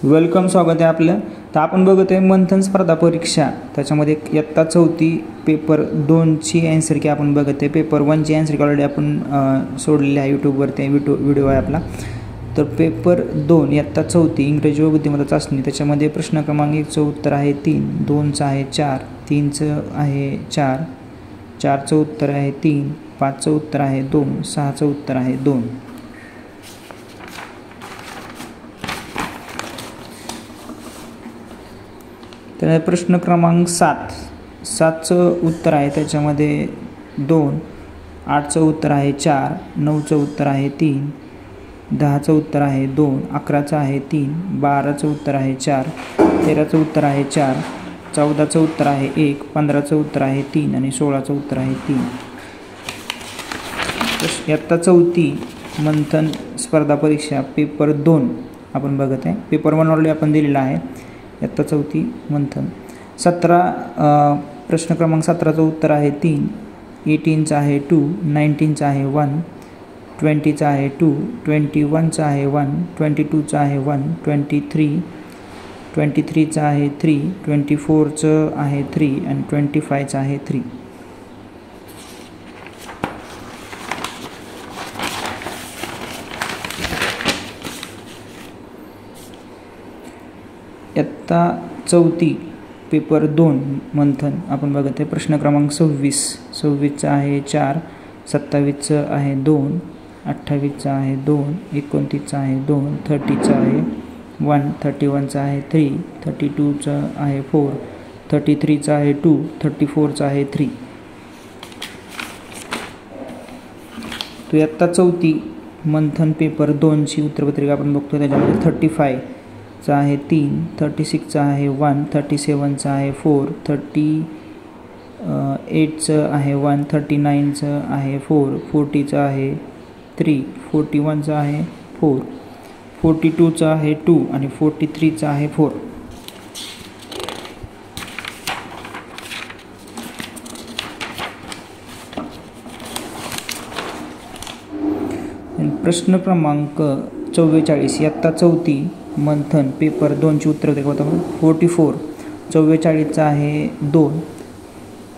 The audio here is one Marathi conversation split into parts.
वेलकम, स्वागत आहे आपलं. तर आपण बघत आहे मंथन स्पर्धा परीक्षा, त्याच्यामध्ये इयत्ता 4थी पेपर 2ची ॲन्सर की आपण बघत आहे. पेपर 1ची ॲन्सर की ऑलरेडी आपण सोडलेली आहे यूट्यूबवरती, व्हिडिओ आहे आपला. तर पेपर 2 इयत्ता 4थी इंग्रजी व बुद्धिमत्ता चाचणी, त्याच्यामध्ये प्रश्न क्रमांक 1चं उत्तर आहे 3, 2चं आहे 4, 3चं आहे 4, 4चं उत्तर आहे 3, 5चं उत्तर आहे 2, 6चं उत्तर आहे 2. तर प्रश्न क्रमांक 7चं उत्तर आहे त्याच्यामध्ये 2, 8चं उत्तर आहे 4, 9चं उत्तर आहे 3, 10चं उत्तर आहे 2, 11चं आहे 3, 12चं उत्तर आहे 4, 13चं उत्तर आहे 4, 14चं उत्तर आहे 1, 15चं उत्तर आहे 3 आणि 16चं उत्तर आहे 3. इयत्ता 4थी मंथन स्पर्धा परीक्षा पेपर 2 आपण बघत आहे. पेपर 1 ऑलरेडी आपण दिलेला आहे. इयत्ता 4थी मंथन 17 प्रश्न क्रमांक 17चं उत्तर आहे 3, 18चं आहे 2, 19चं आहे 1, 20चं आहे 2, 21चं आहे 1, 22चं आहे 1, 23चं आहे 3, 24चं आहे 3 आणि 25चं आहे 3. इयत्ता 4थी पेपर 2 मंथन आपण बघत आहे. प्रश्न क्रमांक 26चं आहे 4, 27चं आहे 2, 28चं आहे 2, 29चं आहे 2, 30चं आहे 1, 31चं आहे 3, 32चं आहे 4, 33चं आहे 2, 34चं आहे 3. तो इयत्ता 4थी मंथन पेपर 2ची उत्तरपत्रिका आपण बघतो. त्याच्यामध्ये 35चं आहे 3, 36चं आहे 1, 37चं आहे 4, 38चं आहे 1, 39चं आहे 4, 40चं आहे 3, 41चं आहे 4, 42चं आहे 2 आणि 43चं आहे 4. प्रश्न क्रमांक 44 इयत्ता 4थी मंथन पेपर 2ची उत्तरपत्रिका होता 44, 44चं आहे 2,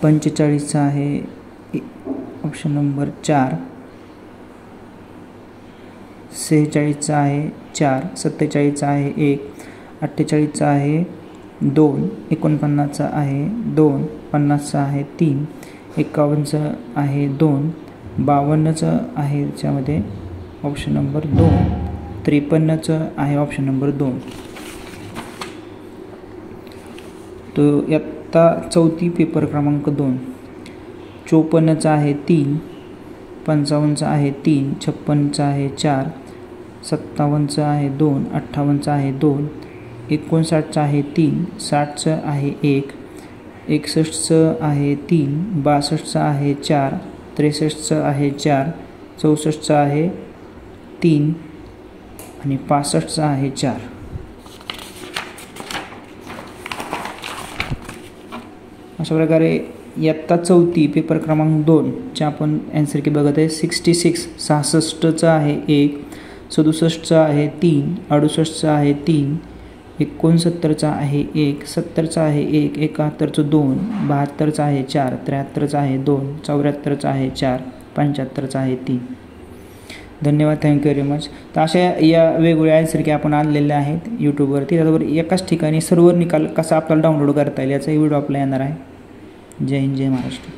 45चं आहे ऑप्शन नंबर 4, 46चं आहे 4, 47चं आहे 1, 48चं आहे 2, 49चं आहे 2, 50चं आहे 3, 51चं आहे 2, 52चं आहे त्याच्यामध्ये ऑप्शन नंबर 2, 53चं आहे ऑप्शन नंबर 2. तो इयत्ता 4थी पेपर क्रमांक 2 54चं आहे 3, 55चं आहे 3, 56चं आहे 4, 57चं आहे 2, 58चं आहे 2, 59चं आहे 3, 60चं आहे 1, 61चं आहे 3, 62चं आहे 4, 63चं आहे 4, 64चं आहे 3 आणि 65चं आहे 4. अशा प्रकारे इयत्ता 4थी पेपर क्रमांक 2चे आपण ॲन्सर की बघत आहे. 66चं आहे 1, 67चं आहे 3, 68चं आहे 3, 69चं आहे 1, 70चं आहे 1, 71चं 2, 72चं आहे 4, 73चं आहे 2, 74चं आहे 4, 75चं आहे 3. धन्यवाद, थँक्यू व्हेरी मच. तर अशा या वेगवेगळ्या ॲन्सर की आपण आणलेल्या आहेत यूट्यूबवरती. त्याचबरोबर एकाच ठिकाणी सर्व निकाल कसा आपल्याला डाउनलोड करता येईल याचाही व्हिडिओ आपला येणार आहे. जय हिंद, जय महाराष्ट्र.